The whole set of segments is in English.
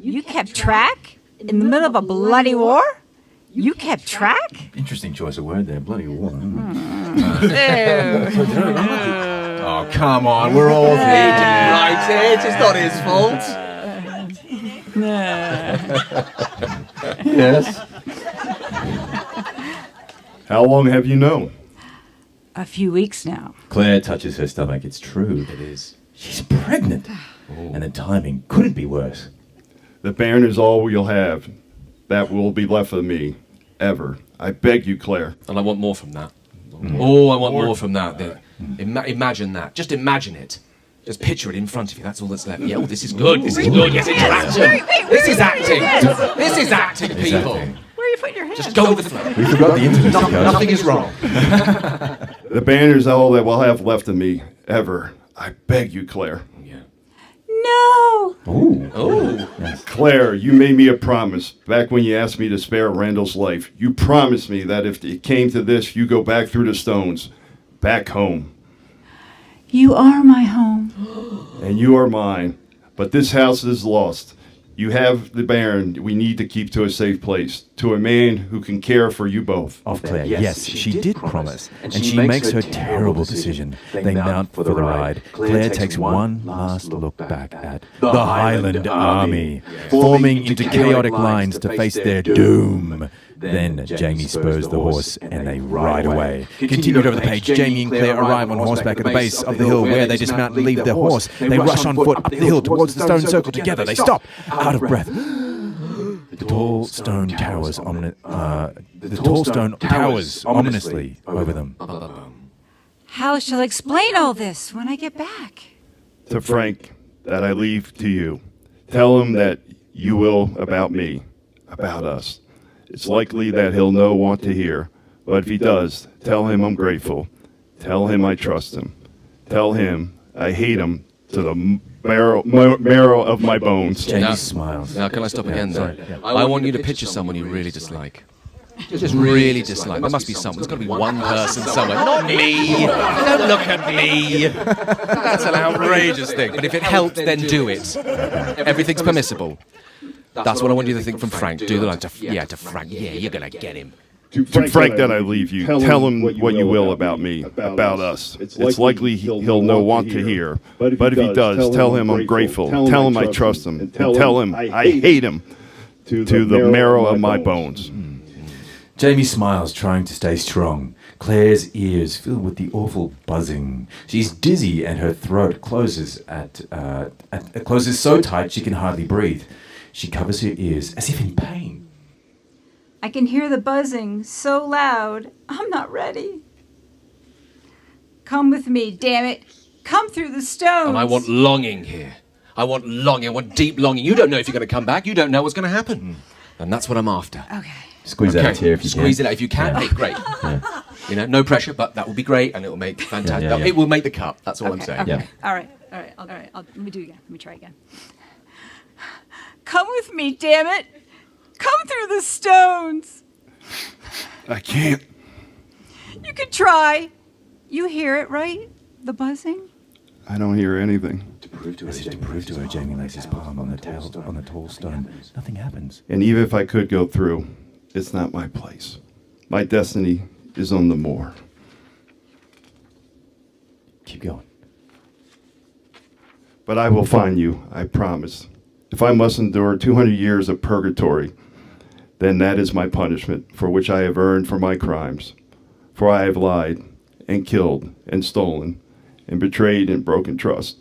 You kept track? In the middle of a bloody war? You kept track? Interesting choice of word there, bloody war. Oh, come on, we're all here to write it. It's not his fault. Yes. How long have you known? A few weeks now. Claire touches her stomach. It's true. It is. She's pregnant. And the timing couldn't be worse. The bairn is all you'll have. That will be left of me. Ever. I beg you, Claire. And I want more from that. Oh, I want more from that. Imagine that. Just imagine it. Just picture it in front of you. That's all that's left. Yeah, oh, this is good. This is good. Yes, it's acting. This is acting. This is acting, people. Where are you putting your hands? Just go with the flow. We forgot the intimacy. Nothing is wrong. The bairn is all that will have left of me. Ever. I beg you, Claire. No! Oh. Claire, you made me a promise back when you asked me to spare Randall's life. You promised me that if it came to this, you go back through the stones. Back home. You are my home. And you are mine. But this house is lost. You have the bairn we need to keep to a safe place. To a man who can care for you both. Of Claire, yes, she did promise. And she makes her terrible decision. They mount for the ride. Claire takes one last look back at the Highland Army, forming into chaotic lines to face their doom. Then Jamie spurs the horse and they ride away. Continued over the page, Jamie and Claire arrive on horseback at the base of the hill where they dismount and leave their horse. They rush on foot up the hill towards the stone circle together. They stop, out of breath. The tall stone towers ominously over them. How shall I explain all this when I get back? To Frank, that I leave to you. Tell him that you will about me, about us. It's likely that he'll want to hear, but if he does, tell him I'm grateful. Tell him I trust him. Tell him I hate him to the marrow of my bones. Jamie smiles. Now, can I stop again, though? I want you to picture someone you really dislike. Just really dislike. There must be someone. There's got to be one person somewhere. Not me. Don't look at me. That's an outrageous thing. But if it helps, then do it. Everything's permissible. That's what I want you to think from Frank. Do the line to Frank. Yeah, you're going to get him. To Frank, that I leave you. Tell him what you will about me, about us. It's likely he'll want to hear, but if he does, tell him I'm grateful. Tell him I trust him. And tell him I hate him to the marrow of my bones. Jamie smiles, trying to stay strong. Claire's ears fill with the awful buzzing. She's dizzy and her throat closes so tight she can hardly breathe. She covers her ears as if in pain. I can hear the buzzing so loud. I'm not ready. Come with me, damn it. Come through the stones. And I want longing here. I want longing. I want deep longing. You don't know if you're going to come back. You don't know what's going to happen. And that's what I'm after. Okay. Squeeze out a tear if you can. Squeeze it out if you can. Yeah. Hey, great. Yeah. You know, no pressure, but that will be great, and it will make fantastic. It will make the cut. That's all I'm saying. Okay. Yeah. All right. Let me do it again. Let me try again. Come with me, damn it. Come through the stones. I can't. You can try. You hear it, right? The buzzing? I don't hear anything. To prove to her, Jamie lays his palm on the tall stone. Nothing happens. And even if I could go through, it's not my place. My destiny is on the moor. Keep going. But I will find you, I promise. If I must endure 200 years of purgatory, then that is my punishment for which I have earned for my crimes. For I have lied and killed and stolen and betrayed and broken trust.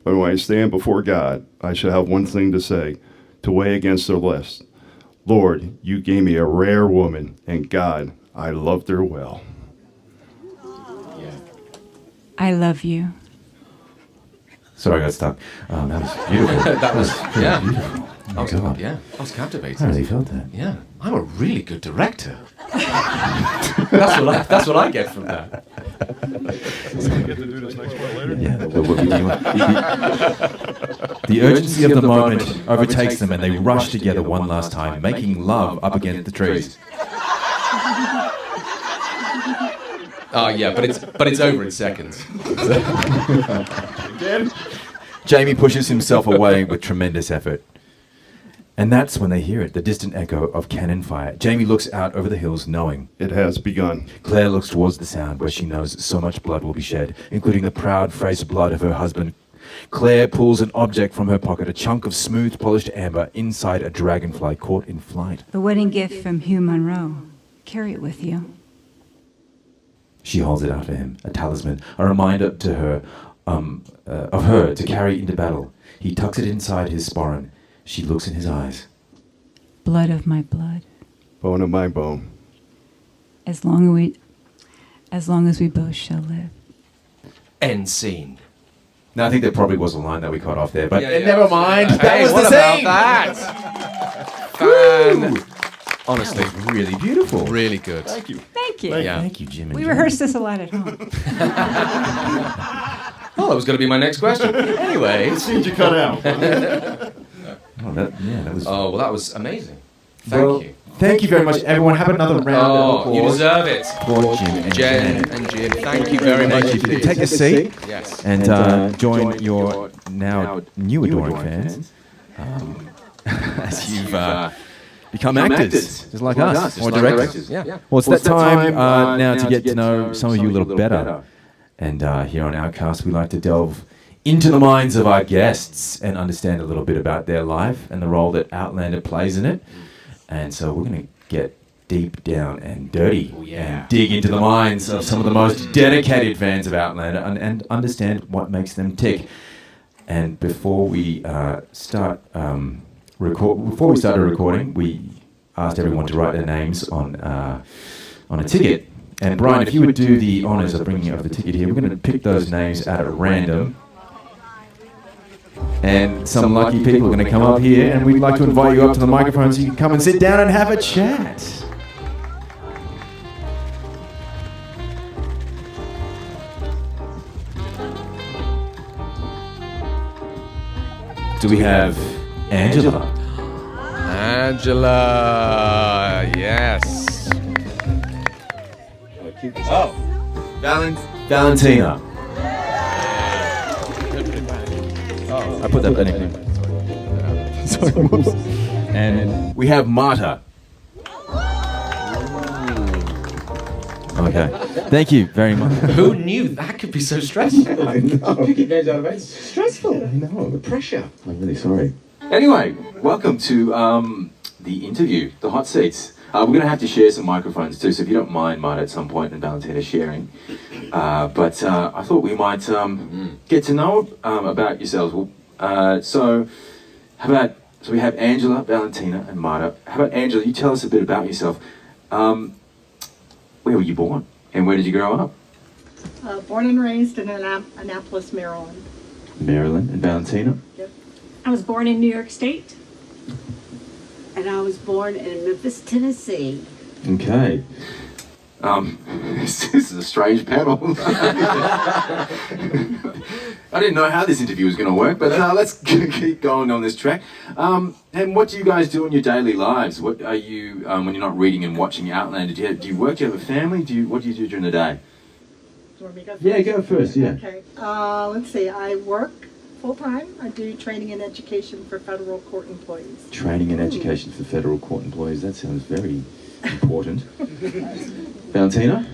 But when I stand before God, I shall have one thing to say, to weigh against the rest. Lord, you gave me a rare woman, and God, I loved her well. I love you. Sorry, I got stuck. That was beautiful. That was beautiful. I was captivated. I really felt that. Yeah, I'm a really good director. That's what I get from that. Get to do this next part later. Yeah. The urgency of the moment overtakes them, and they rush together one last time, making love up against the trees. Oh yeah, but it's over in seconds. Again? Jamie pushes himself away with tremendous effort. And that's when they hear it, the distant echo of cannon fire. Jamie looks out over the hills, knowing. It has begun. Claire looks towards the sound, where she knows so much blood will be shed, including the proud fragrant blood of her husband. Claire pulls an object from her pocket, a chunk of smooth, polished amber inside a dragonfly caught in flight. The wedding gift from Hugh Monroe. Carry it with you. She holds it out for him, a talisman, a reminder to her of her to carry into battle. He tucks it inside his sporran. She looks in his eyes. Blood of my blood. Bone of my bone. As long as we both shall live. End scene. Now, I think there probably was a line that we cut off there, but Yeah. never mind. That Hey, was what the about scene. that? Honestly, Really beautiful. really good. Thank you. Thank you. Yeah. Thank you, Jim. And We Jim. rehearsed this a lot at home. Oh, that was going to be my next question. Anyway. Scenes you cut out. Oh, that was. Oh, well, that was amazing. Well, Thank you. Thank you very much, everyone. Have another round of Oh, you applause deserve it. for Jim and Jen Jen. and Jim, thank you very much. If you could take a seat Yes. and join your now new adoring fans as you've become actors, just like us, or directors. Yeah. Well, it's that time now to get to know some of you a little better. And here on Outcasts, we like to delve into the minds of our guests and understand a little bit about their life and the role that Outlander plays in it. And so we're going to get deep down and dirty and dig into the minds of some of the most dedicated fans of Outlander and understand what makes them tick. And before we started recording, we asked everyone to write their names on a ticket. And Brian, if you would do the honours of bringing up the ticket here, we're going to pick those names out at random. And some lucky people are going to come up here, and we'd like to invite you up to the microphone so you can come and sit down and have a chat. Do we have Angela? Angela, yes. Oh, Valentina. I put that nickname. Sorry, whoops. And we have Marta. Okay. Thank you very much. Who knew that could be so stressful? I know. It's stressful. I know. The pressure. I'm really sorry. Anyway, welcome to the interview, the hot seats. We're going to have to share some microphones too, so if you don't mind, Marta, at some point, and Valentina sharing. But I thought we might get to know about yourselves. So we have Angela, Valentina, and Marta. How about Angela? You tell us a bit about yourself. Where were you born, and where did you grow up? Born and raised in Annapolis, Maryland. Maryland. And Valentina? Yep. I was born in New York State. And I was born in Memphis, Tennessee. Okay. This is a strange panel. I didn't know how this interview was going to work, but let's keep going on this track. And what do you guys do in your daily lives? What are you, when you're not reading and watching Outlander, do you work? Do you have a family? What do you do during the day? Do you want me to go first? Yeah, go first, yeah. Okay. Let's see. I work full-time. I do training and education for federal court employees. Training and education for federal court employees. That sounds very important. Valentina?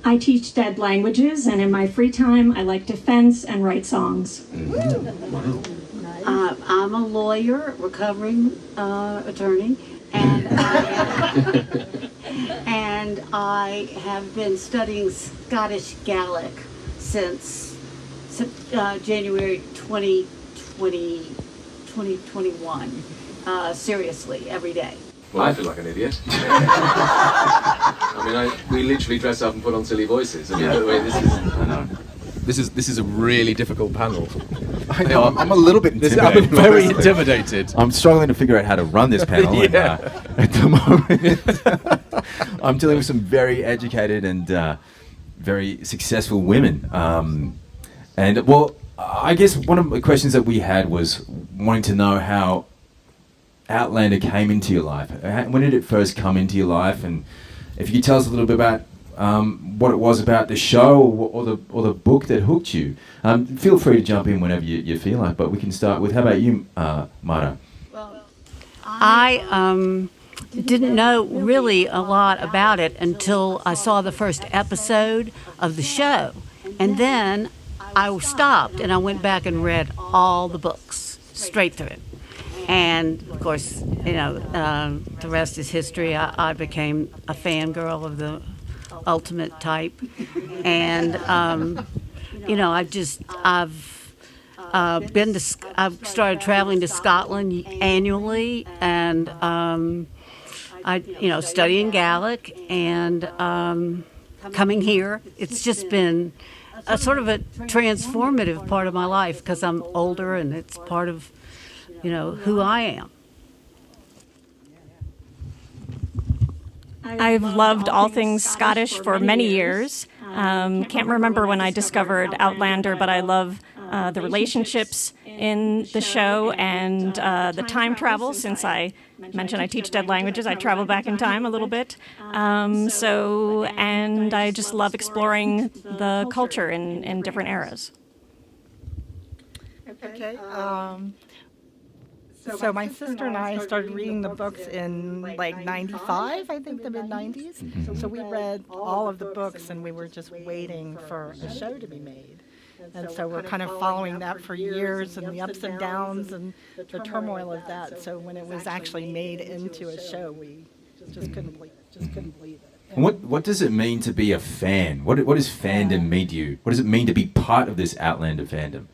I teach dead languages, and in my free time, I like to fence and write songs. Wow. I'm a lawyer, recovering attorney, and I have been studying Scottish Gaelic since January 2021, seriously, every day. Well, I feel like an idiot. I mean, we literally dress up and put on silly voices. I mean, by the way, this is a really difficult panel. I know, I'm a little bit intimidated. I'm very intimidated. I'm struggling to figure out how to run this panel. Yeah. And, at the moment, I'm dealing with some very educated and very successful women. And, well, I guess one of the questions that we had was wanting to know how Outlander came into your life. When did it first come into your life? And if you could tell us a little bit about what it was about the show or the book that hooked you. Feel free to jump in whenever you feel like, but we can start with, how about you, Marta? Well, I didn't know really a lot about it until I saw the first episode of the show. And then I stopped and I went back and read all the books straight through. And of course, the rest is history. I became a fangirl of the ultimate type. And, I've started traveling to Scotland annually, and studying Gaelic and coming here. It's just been a sort of a transformative part of my life because I'm older and it's part of, who I am. I've loved all things Scottish for many years. Can't remember when I discovered Outlander, but I love the relationships in the show and the time travel. Since I mentioned I teach dead languages, I travel back in time a little bit. And I just love exploring the culture in different eras. Okay. So my sister and I started reading the books in like 95, I think the mid-90s. So we read all of the books and we were just waiting for a show to be made. And so we're kind of following that for years and the ups and downs and the turmoil of that. So when it was actually made into a show, we just couldn't believe it. What does it mean to be a fan? What does fandom mean to you? What does it mean to be part of this Outlander fandom?